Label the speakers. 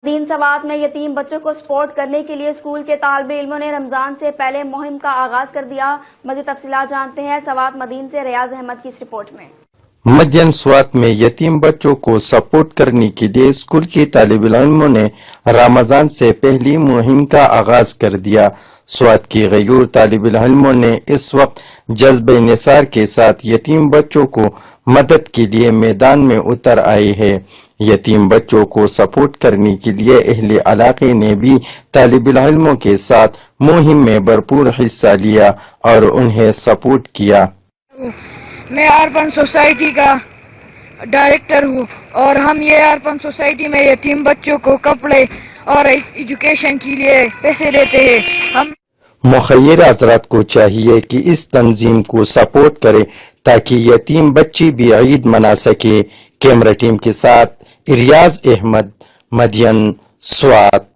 Speaker 1: دین سوات میں یتیم بچوں کو سپورٹ کرنے کے لیے اسکول کے طالب علموں نے رمضان سے پہلے مہم کا آغاز کر دیا۔ مزید تفصیلات جانتے ہیں سوات مدین سے ریاض احمد کی اس رپورٹ میں۔
Speaker 2: مدین سوات میں یتیم بچوں کو سپورٹ کرنے کے لیے اسکول کے طالب علموں نے رمضان سے پہلی مہم کا آغاز کر دیا۔ سوات کے غیور طالب علموں نے اس وقت جذبہ نثار کے ساتھ یتیم بچوں کو مدد کے لیے میدان میں اتر آئے ہیں۔ یتیم بچوں کو سپورٹ کرنے کے لیے اہل علاقے نے بھی طالب علموں کے ساتھ مہم میں بھرپور حصہ لیا اور انہیں سپورٹ کیا۔
Speaker 3: میں اربن سوسائٹی کا ڈائریکٹر ہوں اور ہم یہ اربن سوسائٹی میں یتیم بچوں کو کپڑے اور ایجوکیشن کے لیے پیسے دیتے ہیں۔ ہم
Speaker 2: مخیر حضرات کو چاہیے کہ اس تنظیم کو سپورٹ کرے تاکہ یتیم بچے بھی عید منا سکے۔ کیمرہ ٹیم کے ساتھ ریاض احمد، مدین، سوات۔